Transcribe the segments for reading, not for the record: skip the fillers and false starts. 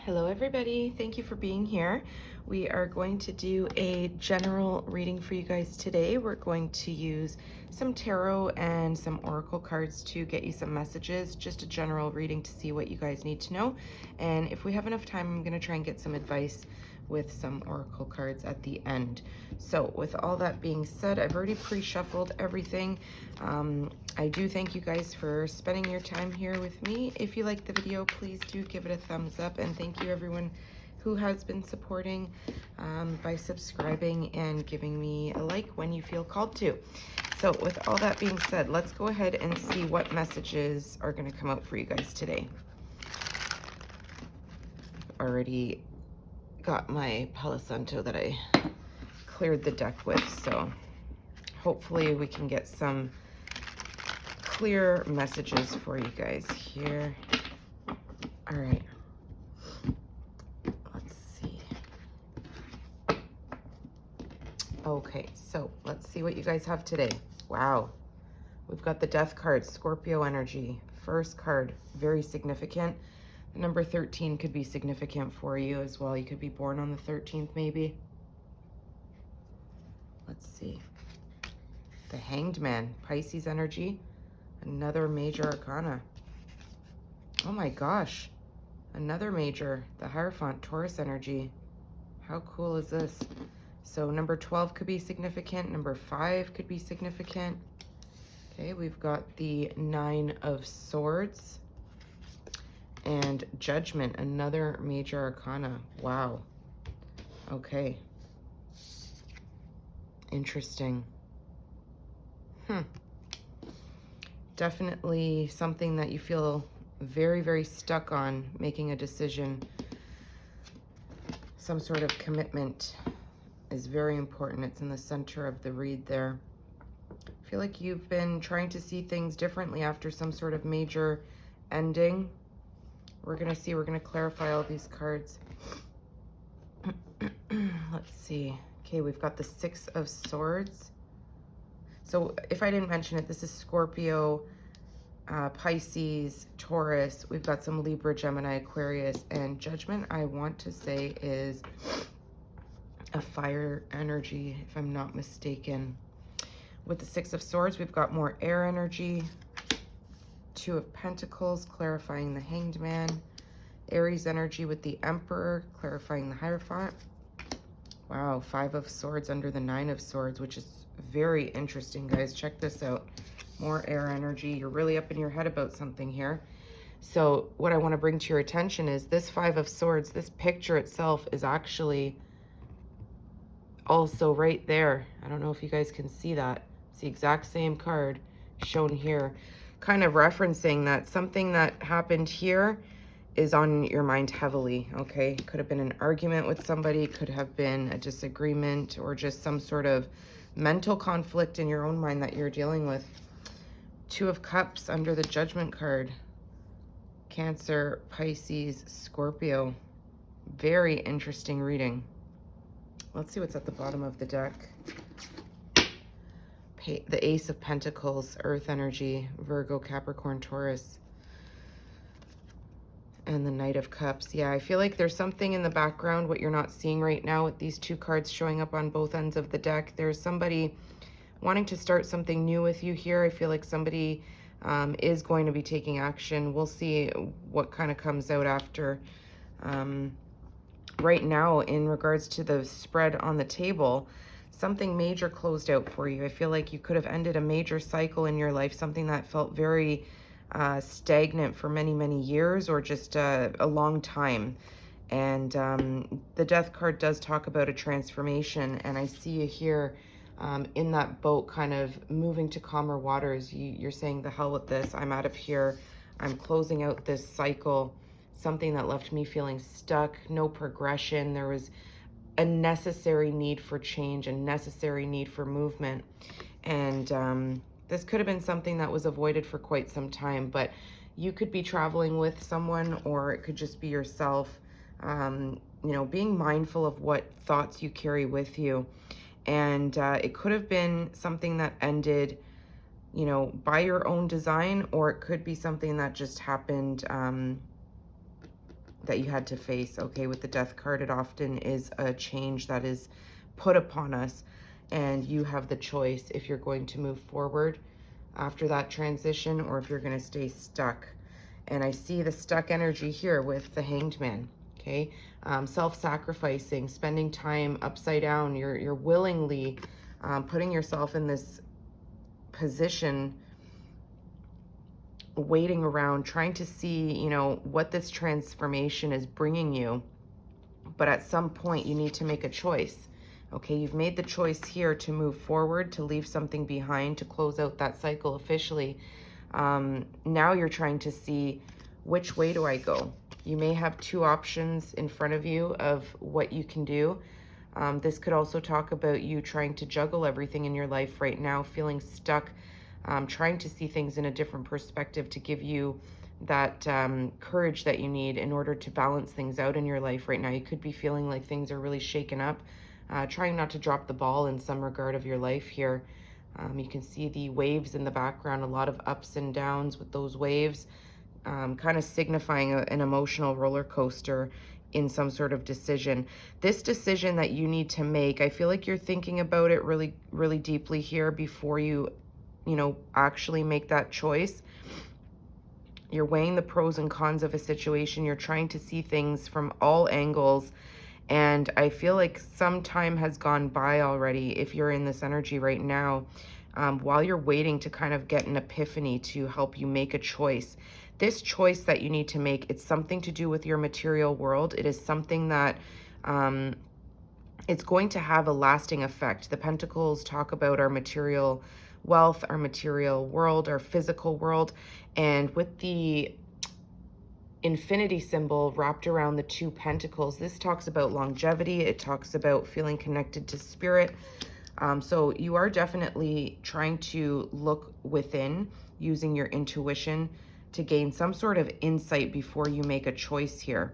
Hello everybody, thank you for being here. We are going to do a general reading for you guys today. We're going to use some tarot and some oracle cards to get you some messages, just a general reading to see what you guys need to know. And if we have enough time, I'm going to try and get some advice with some oracle cards at the end. So with all that being said, I've already pre-shuffled everything. I do thank you guys for spending your time here with me. If you like the video, please do give it a thumbs up, and thank you everyone who has been supporting by subscribing and giving me a like when you feel called to. So with all that being said, let's go ahead and see what messages are going to come out for you guys today. Already got my Palo Santo that I cleared the deck with, so hopefully we can get some clear messages for you guys here. All right, let's see. Okay, so let's see what you guys have today. Wow, we've got the Death card, Scorpio energy. First card, very significant. The number 13 could be significant for you as well. You could be born on the 13th maybe. Let's see. The Hanged Man, Pisces energy. Another major arcana. Oh my gosh. Another major, the Hierophant, Taurus energy. How cool is this? So number 12 could be significant. Number 5 could be significant. Okay, we've got the 9 of Swords. And Judgment, another major arcana. Wow. Okay. Interesting. Definitely something that you feel very, very stuck on, making a decision. Some sort of commitment is very important. It's in the center of the read there. I feel like you've been trying to see things differently after some sort of major ending. We're going to see. We're going to clarify all these cards. Let's see. Okay, we've got the 6 of Swords. So if I didn't mention it, this is Scorpio, Pisces, Taurus. We've got some Libra, Gemini, Aquarius, and Judgment, I want to say, is a fire energy, if I'm not mistaken. With the 6 of Swords, we've got more air energy. 2 of Pentacles, clarifying the Hanged Man. Aries energy with the Emperor, clarifying the Hierophant. Wow, 5 of Swords under the 9 of Swords, which is very interesting, guys. Check this out. More air energy. You're really up in your head about something here. So what I want to bring to your attention is this 5 of Swords, this picture itself is actually also right there. I don't know if you guys can see that. It's the exact same card shown here, kind of referencing that something that happened here is on your mind heavily, okay? Could have been an argument with somebody, could have been a disagreement, or just some sort of mental conflict in your own mind that you're dealing with. 2 of Cups under the Judgment card. Cancer, Pisces, Scorpio. Very interesting reading. Let's see what's at the bottom of the deck. The Ace of Pentacles, Earth energy, Virgo, Capricorn, Taurus. And the Knight of Cups. Yeah, I feel like there's something in the background, what you're not seeing right now with these 2 cards showing up on both ends of the deck. There's somebody wanting to start something new with you here. I feel like somebody is going to be taking action. We'll see what kind of comes out after. Right now, in regards to the spread on the table, something major closed out for you. I feel like you could have ended a major cycle in your life, something that felt very stagnant for many, many years, or just a long time. And the Death card does talk about a transformation, and I see you here in that boat kind of moving to calmer waters. You're saying, the hell with this, I'm out of here, I'm closing out this cycle, something that left me feeling stuck, no progression. There was a necessary need for change, a necessary need for movement. And this could have been something that was avoided for quite some time, but you could be traveling with someone, or it could just be yourself, you know, being mindful of what thoughts you carry with you. And it could have been something that ended, you know, by your own design, or it could be something that just happened that you had to face, okay? With the Death card, it often is a change that is put upon us, and you have the choice if you're going to move forward after that transition or if you're going to stay stuck. And I see the stuck energy here with the Hanged Man, okay? Self-sacrificing, spending time upside down. You're willingly putting yourself in this position, waiting around, trying to see, you know, what this transformation is bringing you. But at some point, you need to make a choice. Okay, you've made the choice here to move forward, to leave something behind, to close out that cycle officially. Now you're trying to see, which way do I go? You may have two options in front of you of what you can do. This could also talk about you trying to juggle everything in your life right now, feeling stuck, trying to see things in a different perspective to give you that courage that you need in order to balance things out in your life right now. You could be feeling like things are really shaken up, trying not to drop the ball in some regard of your life here. You can see the waves in the background, a lot of ups and downs with those waves, kind of signifying an emotional roller coaster in some sort of decision. This decision that you need to make, I feel like you're thinking about it really, really deeply here before you know, actually make that choice. You're weighing the pros and cons of a situation. You're trying to see things from all angles. And I feel like some time has gone by already if you're in this energy right now, while you're waiting to kind of get an epiphany to help you make a choice. This choice that you need to make, it's something to do with your material world. It is something that it's going to have a lasting effect. The Pentacles talk about our material wealth, our material world, our physical world. And with the infinity symbol wrapped around the two pentacles, this talks about longevity. It talks about feeling connected to spirit. So you are definitely trying to look within, using your intuition to gain some sort of insight before you make a choice here.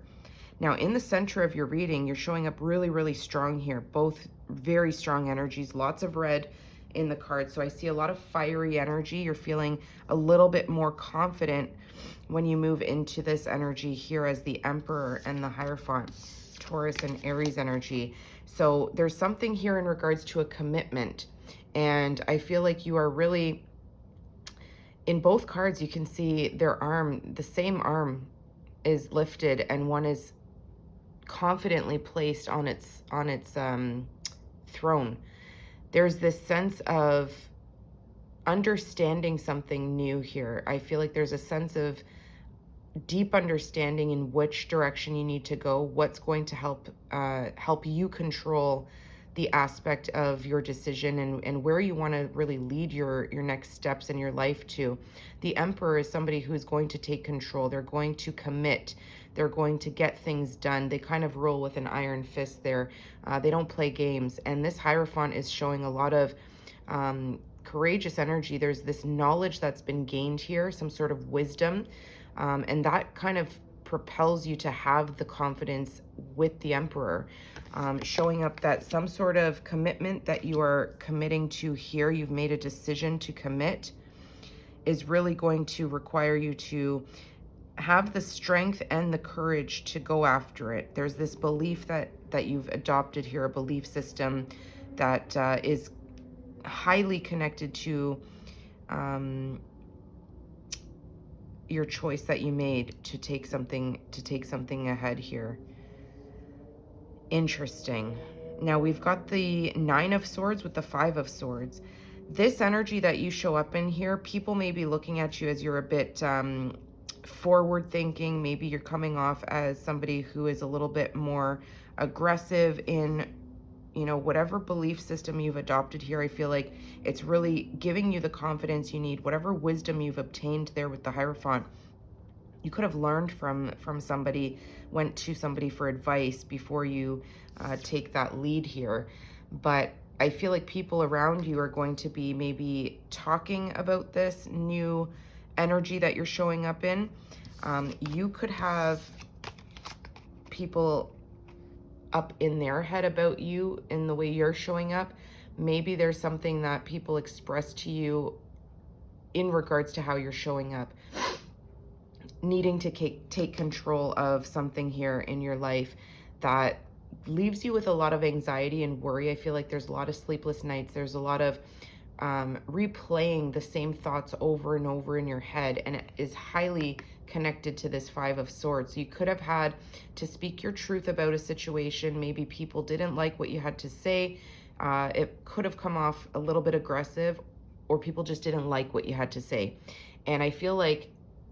Now, in the center of your reading, you're showing up really, really strong here. Both very strong energies, lots of red in the card. So I see a lot of fiery energy. You're feeling a little bit more confident when you move into this energy here as the Emperor and the Hierophant, Taurus and Aries energy. So there's something here in regards to a commitment. And I feel like you are really, in both cards, you can see their arm, the same arm is lifted and one is confidently placed on its throne. There's this sense of understanding something new here. I feel like there's a sense of deep understanding in which direction you need to go, what's going to help you control the aspect of your decision and where you want to really lead your next steps in your life to. The Emperor is somebody who's going to take control. They're going to commit. They're going to get things done. They kind of rule with an iron fist there. They don't play games. And this Hierophant is showing a lot of courageous energy. There's this knowledge that's been gained here, some sort of wisdom. And that kind of propels you to have the confidence with the Emperor, showing up that some sort of commitment that you are committing to here, you've made a decision to commit, is really going to require you to have the strength and the courage to go after it. There's this belief that you've adopted here, a belief system that is highly connected to your choice that you made to take something ahead here. Interesting. Now we've got the Nine of Swords with the Five of Swords. This energy that you show up in here, people may be looking at you as you're a bit forward thinking. Maybe you're coming off as somebody who is a little bit more aggressive in, you know, whatever belief system you've adopted here. I feel like it's really giving you the confidence you need. Whatever wisdom you've obtained there with the Hierophant, you could have learned from somebody, went to somebody for advice before you take that lead here. But I feel like people around you are going to be maybe talking about this new energy that you're showing up in. You could have people up in their head about you in the way you're showing up. Maybe there's something that people express to you in regards to how you're showing up. needing to take control of something here in your life that leaves you with a lot of anxiety and worry. I feel like there's a lot of sleepless nights. There's a lot of replaying the same thoughts over and over in your head, and it is highly connected to this Five of Swords. You could have had to speak your truth about a situation. Maybe people didn't like what you had to say. It could have come off a little bit aggressive, or people just didn't like what you had to say. And I feel like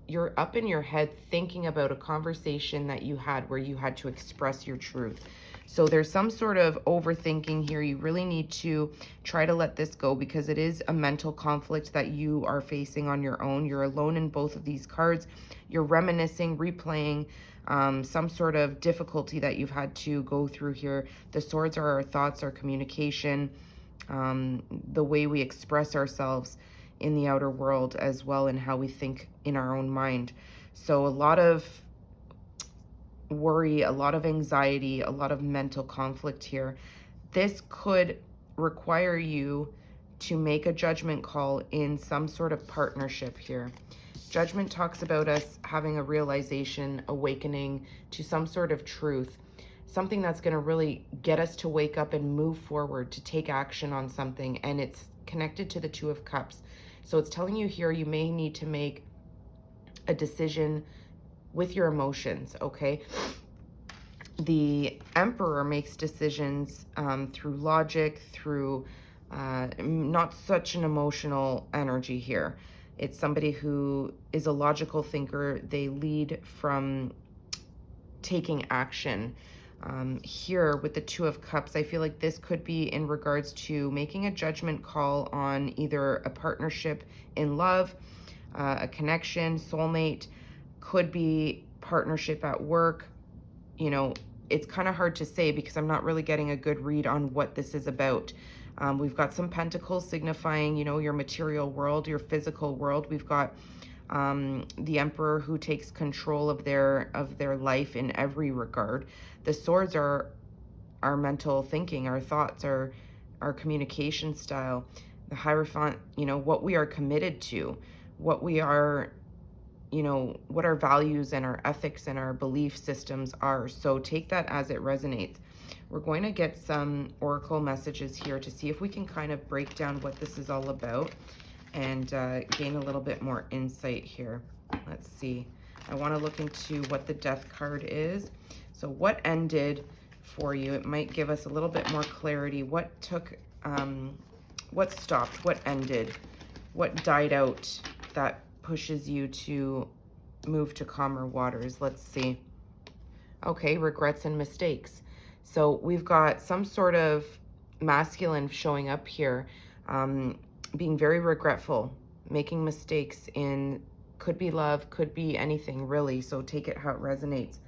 you're up in your head thinking about a conversation that you had where you had to express your truth. So there's some sort of overthinking here. You really need to try to let this go, because it is a mental conflict that you are facing on your own. You're alone in both of these cards. You're reminiscing, replaying some sort of difficulty that you've had to go through here. The swords are our thoughts, our communication, the way we express ourselves in the outer world as well, and how we think in our own mind. So a lot of worry, a lot of anxiety, a lot of mental conflict here. This could require you to make a judgment call in some sort of partnership here. Judgment talks about us having a realization, awakening to some sort of truth, something that's going to really get us to wake up and move forward, to take action on something. And it's connected to the Two of Cups. So it's telling you here you may need to make a decision with your emotions, okay? The Emperor makes decisions through logic, through not such an emotional energy here. It's somebody who is a logical thinker. They lead from taking action. Here with the Two of Cups, I feel like this could be in regards to making a judgment call on either a partnership in love, a connection, soulmate, could be partnership at work. You know, it's kind of hard to say because I'm not really getting a good read on what this is about. We've got some pentacles signifying, you know, your material world, your physical world. We've got the Emperor who takes control of their life in every regard. The swords are our mental thinking, our thoughts, our communication style. The Hierophant, you know, what we are committed to, what we are, you know, what our values and our ethics and our belief systems are. So take that as it resonates. We're going to get some oracle messages here to see if we can kind of break down what this is all about and gain a little bit more insight here. Let's see. I want to look into what the Death card is. So what ended for you? It might give us a little bit more clarity. What took, what stopped, what ended, what died out that pushes you to move to calmer waters. Let's see. Okay, regrets and mistakes. So we've got some sort of masculine showing up here, being very regretful, making mistakes in, could be love, could be anything really. So take it how it resonates.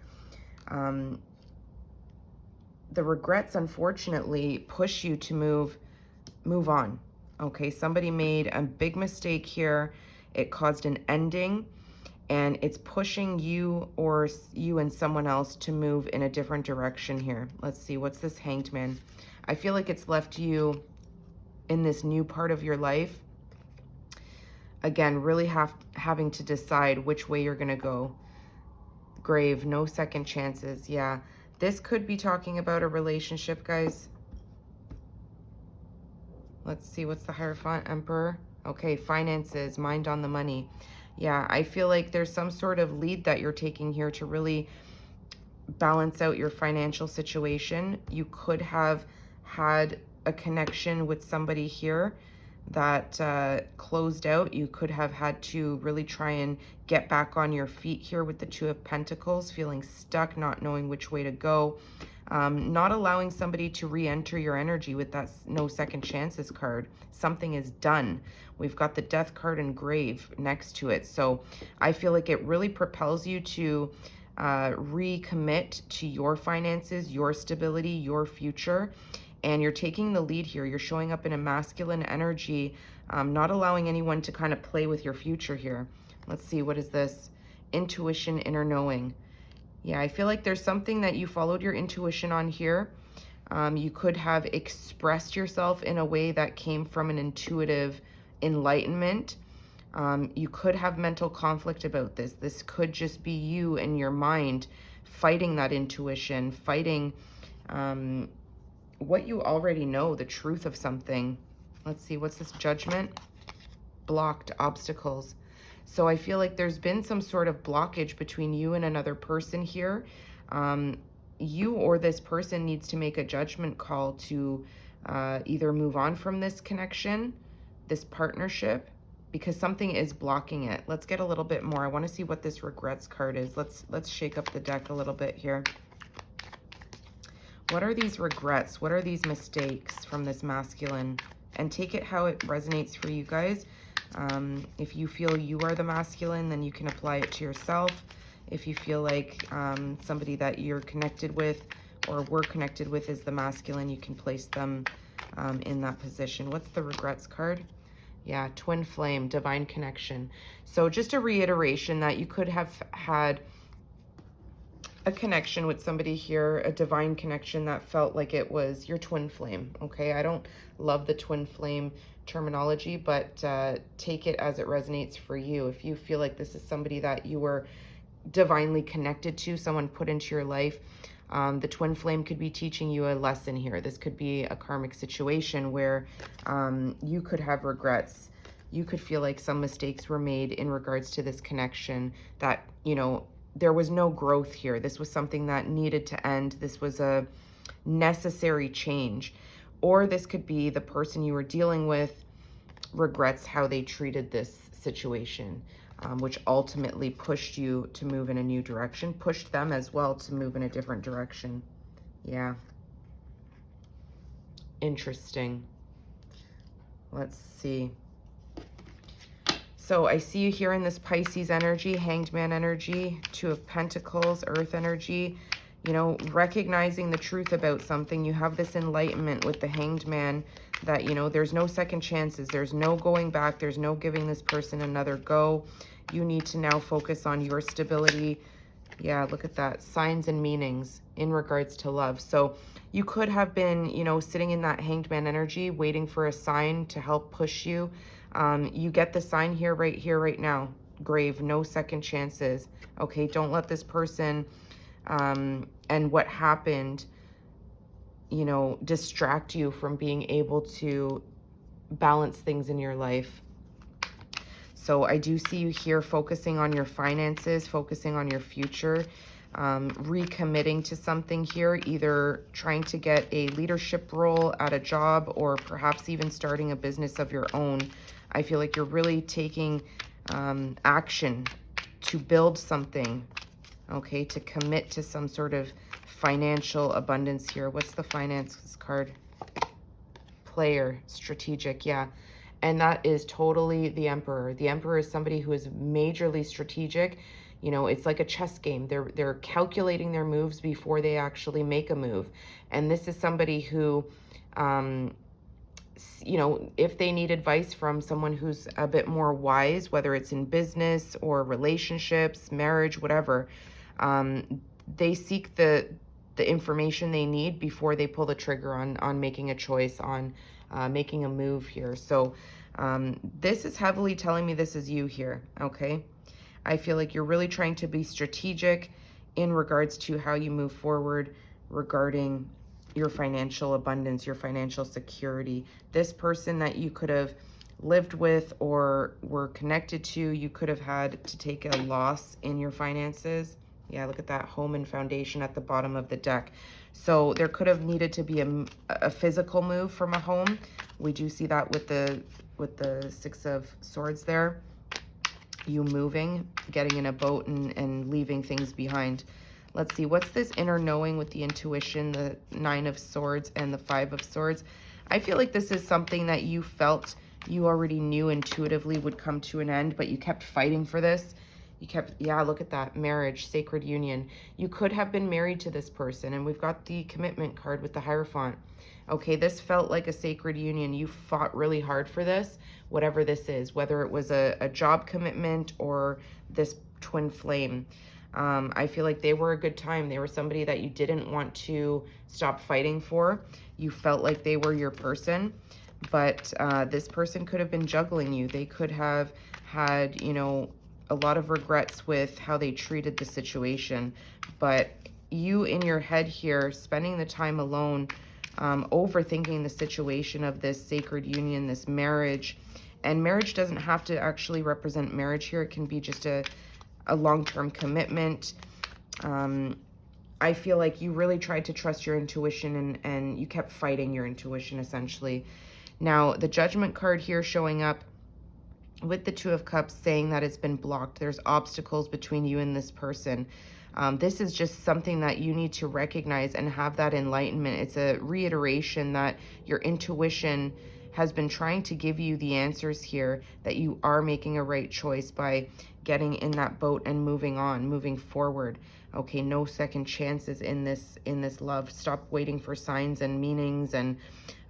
The regrets, unfortunately, push you to move on. Okay, somebody made a big mistake here. It caused an ending, and it's pushing you or you and someone else to move in a different direction here. Let's see, what's this Hanged Man? I feel like it's left you in this new part of your life. Again, really having to decide which way you're going to go. Grave, no second chances. Yeah, this could be talking about a relationship, guys. Let's see, what's the Hierophant? Emperor. Okay, finances, mind on the money. Yeah, I feel like there's some sort of lead that you're taking here to really balance out your financial situation. You could have had a connection with somebody here that closed out. You could have had to really try and get back on your feet here with the Two of Pentacles, feeling stuck, not knowing which way to go. Not allowing somebody to re-enter your energy with that no second chances card. Something is done. We've got the Death card and Grave next to it. So I feel like it really propels you to recommit to your finances, your stability, your future. And you're taking the lead here. You're showing up in a masculine energy, not allowing anyone to kind of play with your future here. Let's see, what is this? Intuition, inner knowing. Yeah, I feel like there's something that you followed your intuition on here. You could have expressed yourself in a way that came from an intuitive enlightenment. You could have mental conflict about this. This could just be you and your mind fighting that intuition, fighting what you already know, the truth of something. Let's see, what's this? Judgment, blocked, obstacles. So I feel like there's been some sort of blockage between you and another person here. You or this person needs to make a judgment call to either move on from this connection, this partnership, because something is blocking it. Let's get a little bit more. I want to see what this regrets card is. Let's shake up the deck a little bit here. What are these regrets? What are these mistakes from this masculine? And take it how it resonates for you guys. If you feel you are the masculine, then you can apply it to yourself. If you feel like somebody that you're connected with or were connected with is the masculine, you can place them in that position. What's the regrets card? Yeah, twin flame, divine connection. So just a reiteration that you could have had a connection with somebody here, a divine connection that felt like it was your twin flame, okay? I don't love the twin flame terminology, but take it as it resonates for you. If you feel like this is somebody that you were divinely connected to, someone put into your life, the twin flame could be teaching you a lesson here. This could be a karmic situation where you could have regrets. You could feel like some mistakes were made in regards to this connection, that, you know, there was no growth here. This was something that needed to end. This was a necessary change. Or this could be the person you were dealing with regrets how they treated this situation, which ultimately pushed you to move in a new direction, pushed them as well to move in a different direction. Yeah. Interesting. Let's see. So I see you here in this Pisces energy, Hanged Man energy, Two of Pentacles, Earth energy, you know, recognizing the truth about something. You have this enlightenment with the Hanged Man that, you know, there's no second chances. There's no going back. There's no giving this person another go. You need to now focus on your stability. Yeah, look at that. Signs and meanings in regards to love. So you could have been, you know, sitting in that Hanged Man energy, waiting for a sign to help push you. You get the sign here, right now. Grave, no second chances. Okay, don't let this person and what happened, you know, distract you from being able to balance things in your life. So I do see you here focusing on your finances, focusing on your future, recommitting to something here, either trying to get a leadership role at a job or perhaps even starting a business of your own. I feel like you're really taking action to build something, okay, to commit to some sort of financial abundance here. What's the finances card? Player, strategic, yeah. And that is totally the Emperor. The Emperor is somebody who is majorly strategic. You know, it's like a chess game. They're calculating their moves before they actually make a move. And this is somebody who, you know, if they need advice from someone who's a bit more wise, whether it's in business or relationships, marriage, whatever, they seek the information they need before they pull the trigger on making a choice, on making a move here. So this is heavily telling me this is you here, okay? I feel like you're really trying to be strategic in regards to how you move forward regarding your financial abundance, your financial security. This person that you could have lived with or were connected to, you could have had to take a loss in your finances. Yeah, look at that, home and foundation at the bottom of the deck. So there could have needed to be a physical move from a home. We do see that with the Six of Swords there. You moving, getting in a boat and leaving things behind. Let's see, what's this inner knowing with the intuition, the Nine of Swords and the Five of Swords? I feel like this is something that you felt you already knew intuitively would come to an end, but you kept fighting for this. You kept, yeah, look at that, marriage, sacred union. You could have been married to this person, and we've got the commitment card with the Hierophant. Okay, this felt like a sacred union. You fought really hard for this, whatever this is, whether it was a job commitment or this twin flame. I feel like they were a good time. They were somebody that you didn't want to stop fighting for. You felt like they were your person. but this person could have been juggling you. They could have had, you know, a lot of regrets with how they treated the situation. But you in your head here, spending the time alone, overthinking the situation of this sacred union, this marriage. And marriage doesn't have to actually represent marriage here. It can be just a long-term commitment. I feel like you really tried to trust your intuition and you kept fighting your intuition, essentially. Now, the Judgment card here showing up with the Two of Cups, saying that it's been blocked. There's obstacles between you and this person. This is just something that you need to recognize and have that enlightenment. It's a reiteration that your intuition has been trying to give you the answers here, that you are making a right choice by getting in that boat and moving on, moving forward. Okay, no second chances in this love. Stop waiting for signs and meanings and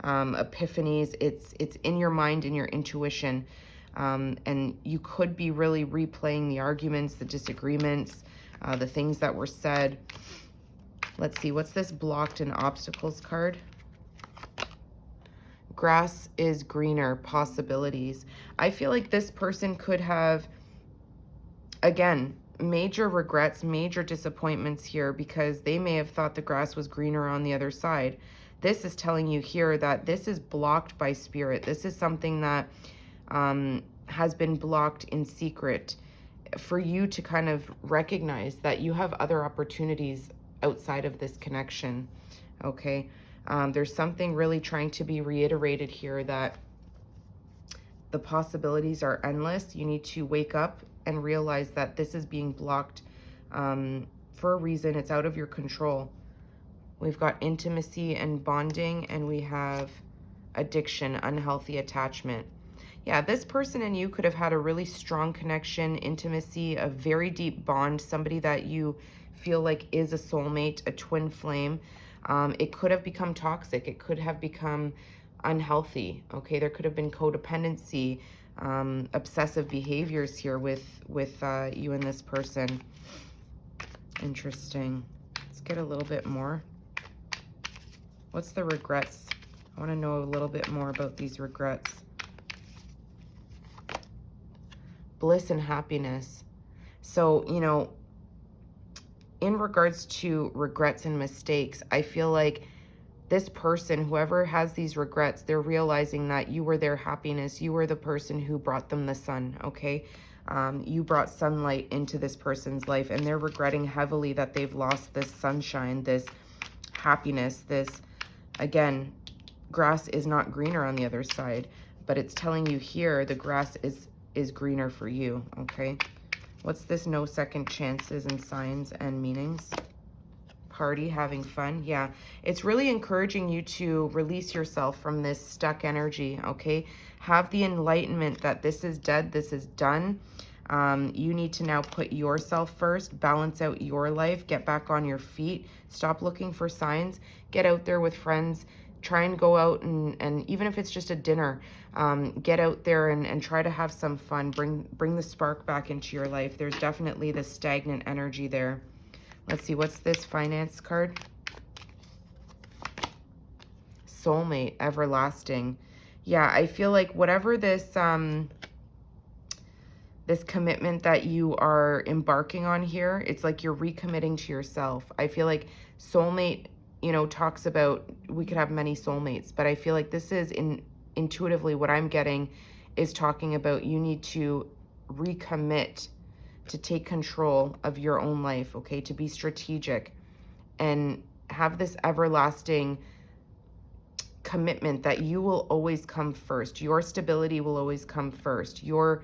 epiphanies. It's in your mind, in your intuition. And you could be really replaying the arguments, the disagreements, the things that were said. Let's see, what's this blocked and obstacles card? Grass is greener, possibilities. I feel like this person could have, again, major regrets, major disappointments here, because they may have thought the grass was greener on the other side. This is telling you here that this is blocked by spirit. This is something that has been blocked in secret for you to kind of recognize that you have other opportunities outside of this connection, okay? There's something really trying to be reiterated here, that the possibilities are endless. You need to wake up and realize that this is being blocked for a reason. It's out of your control. We've got intimacy and bonding, and we have addiction, unhealthy attachment. Yeah, this person and you could have had a really strong connection, intimacy, a very deep bond, somebody that you feel like is a soulmate, a twin flame. It could have become toxic. It could have become unhealthy, okay? There could have been codependency, obsessive behaviors here with you and this person. Interesting. Let's get a little bit more. What's the regrets? I want to know a little bit more about these regrets. Bliss and happiness. So, you know, in regards to regrets and mistakes, I feel like this person, whoever has these regrets, they're realizing that you were their happiness. You were the person who brought them the sun, okay? You brought sunlight into this person's life, and they're regretting heavily that they've lost this sunshine, this happiness, this, again, grass is not greener on the other side, but it's telling you here the grass is greener for you, okay? What's this no second chances and signs and meanings? Party, having fun. Yeah, it's really encouraging you to release yourself from this stuck energy, okay? Have the enlightenment that this is dead, this is done. You need to now put yourself first, balance out your life, get back on your feet, stop looking for signs, get out there with friends, try and go out and even if it's just a dinner, get out there and try to have some fun, bring the spark back into your life. There's definitely this stagnant energy there. Let's see, what's this finance card? Soulmate, everlasting. Yeah, I feel like whatever this this commitment that you are embarking on here, it's like you're recommitting to yourself. I feel like soulmate, you know, talks about we could have many soulmates, but I feel like this is intuitively what I'm getting is talking about you need to recommit to take control of your own life, okay? To be strategic and have this everlasting commitment that you will always come first. Your stability will always come first. Your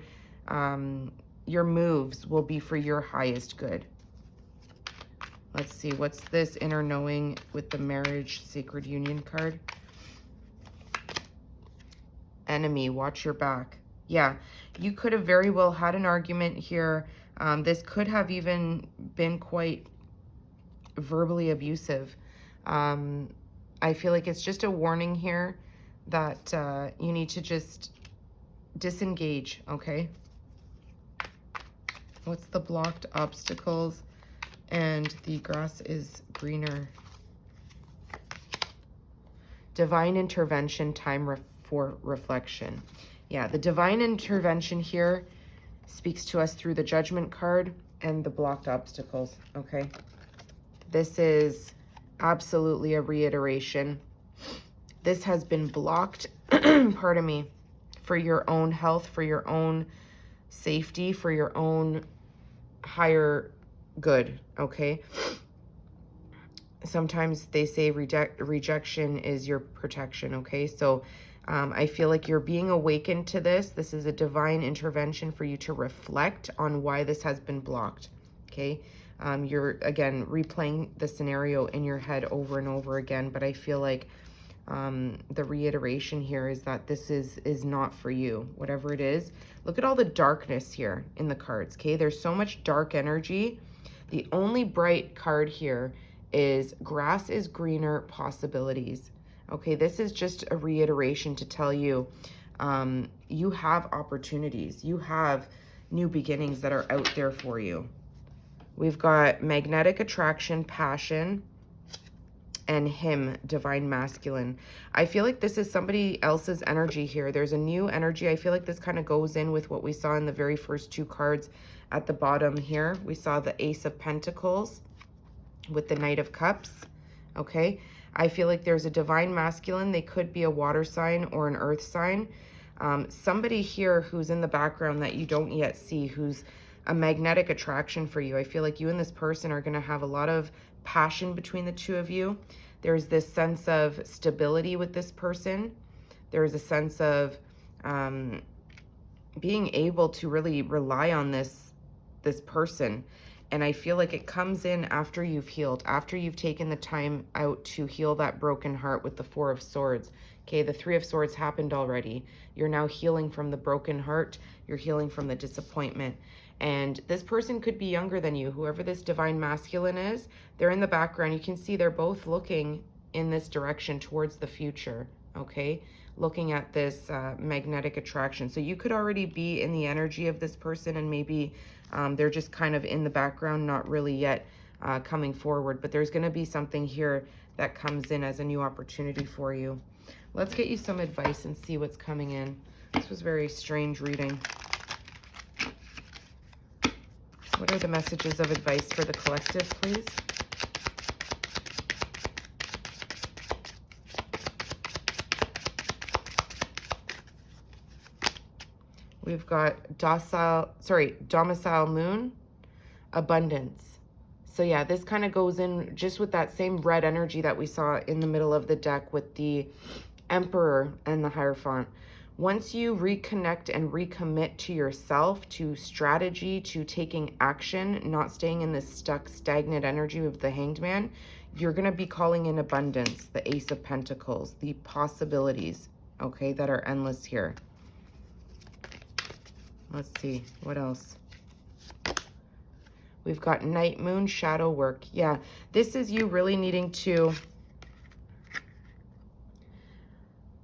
moves will be for your highest good. Let's see, what's this inner knowing with the marriage sacred union card? Enemy, watch your back. Yeah, you could have very well had an argument here. This could have even been quite verbally abusive. I feel like it's just a warning here that you need to just disengage, okay? What's the blocked obstacles? And the grass is greener. Divine intervention, time for reflection. Yeah, the divine intervention here speaks to us through the Judgment card and the blocked obstacles, okay? This is absolutely a reiteration. This has been blocked, pardon me, for your own health, for your own safety, for your own higher good, okay? Sometimes they say rejection is your protection, okay? So I feel like you're being awakened to this. This is a divine intervention for you to reflect on why this has been blocked, okay? You're, again, replaying the scenario in your head over and over again, but I feel like the reiteration here is that this is not for you, whatever it is. Look at all the darkness here in the cards, okay? There's so much dark energy. The only bright card here is grass is greener, possibilities. Okay, this is just a reiteration to tell you you have opportunities. You have new beginnings that are out there for you. We've got magnetic attraction, passion, and him, divine masculine. I feel like this is somebody else's energy here. There's a new energy. I feel like this kind of goes in with what we saw in the very first two cards at the bottom here. We saw the Ace of Pentacles with the Knight of Cups, okay? I feel like there's a divine masculine. They could be a water sign or an earth sign. Somebody here who's in the background that you don't yet see, who's a magnetic attraction for you. I feel like you and this person are going to have a lot of passion between the two of you. There's this sense of stability with this person. There's a sense of being able to really rely on this person. And I feel like it comes in after you've healed, after you've taken the time out to heal that broken heart with the Four of Swords. Okay, the Three of Swords happened already. You're now healing from the broken heart. You're healing from the disappointment. And this person could be younger than you. Whoever this divine masculine is, they're in the background. You can see they're both looking in this direction towards the future, okay? Looking at this magnetic attraction. So you could already be in the energy of this person, and maybe they're just kind of in the background, not really yet coming forward. But there's going to be something here that comes in as a new opportunity for you. Let's get you some advice and see what's coming in. This was very strange reading. What are the messages of advice for the collective, please? We've got domicile moon, abundance. So yeah, this kind of goes in just with that same red energy that we saw in the middle of the deck with the Emperor and the Hierophant. Once you reconnect and recommit to yourself, to strategy, to taking action, not staying in this stuck, stagnant energy of the Hanged Man, you're going to be calling in abundance, the Ace of Pentacles, the possibilities, okay, that are endless here. Let's see, what else? We've got Night Moon, shadow work. Yeah, this is you really needing to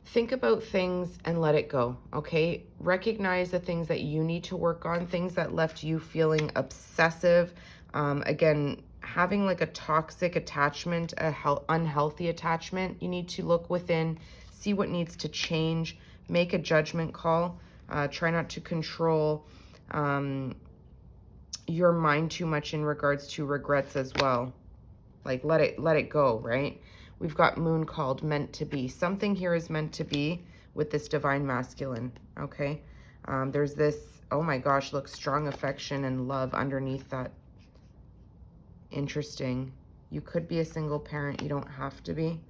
think about things and let it go, okay? Recognize the things that you need to work on, things that left you feeling obsessive. Again, having like a toxic attachment, unhealthy attachment. You need to look within, see what needs to change, make a judgment call. Try not to control your mind too much in regards to regrets as well. Like let it go, right? We've got moon called meant to be. Something here is meant to be with this divine masculine, okay? There's this, oh my gosh, look, strong affection and love underneath that. Interesting. You could be a single parent. You don't have to be.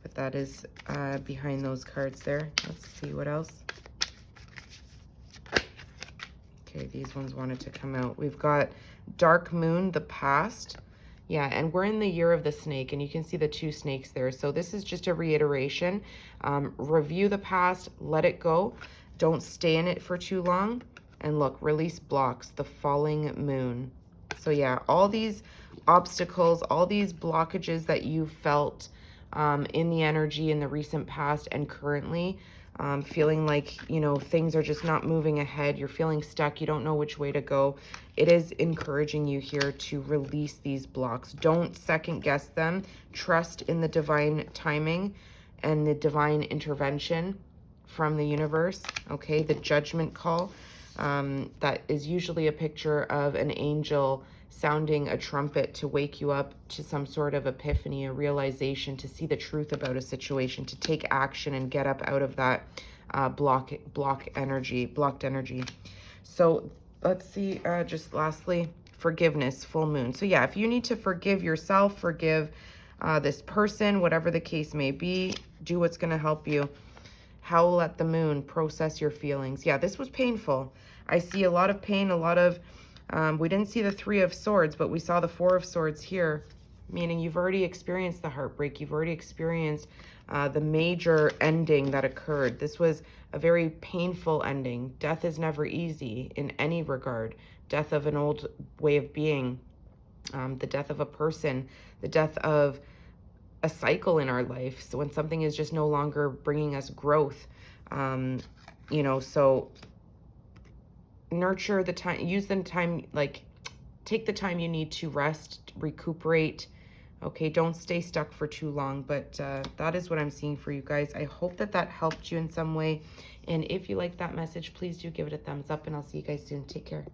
But that is behind those cards there. Let's see what else. Okay, these ones wanted to come out. We've got dark moon, the past. Yeah, and we're in the year of the snake, and you can see the two snakes there. So this is just a reiteration. Review the past, let it go. Don't stay in it for too long. And look, release blocks, the falling moon. So yeah, all these obstacles, all these blockages that you felt in the energy in the recent past and currently, feeling like, you know, things are just not moving ahead. You're feeling stuck. You don't know which way to go. It is encouraging you here to release these blocks. Don't second guess them. Trust in the divine timing and the divine intervention. from the universe, okay? The judgment call, that is usually a picture of an angel sounding a trumpet to wake you up to some sort of epiphany, a realization, to see the truth about a situation, to take action and get up out of that blocked energy. So let's see, just lastly, forgiveness, full moon. So yeah, if you need to forgive yourself, forgive this person, whatever the case may be, do what's going to help you. Howl at the moon, process your feelings. Yeah, this was painful. I see a lot of pain, a lot of, we didn't see the 3 of Swords, but we saw the 4 of Swords here, meaning you've already experienced the heartbreak. You've already experienced the major ending that occurred. This was a very painful ending. Death is never easy in any regard. Death of an old way of being, the death of a person, the death of a cycle in our life. So when something is just no longer bringing us growth, you know, so nurture the time, use the time, like take the time you need to rest, recuperate. Okay, don't stay stuck for too long, but that is what I'm seeing for you guys. I hope that that helped you in some way. And if you like that message, please do give it a thumbs up, and I'll see you guys soon. Take care.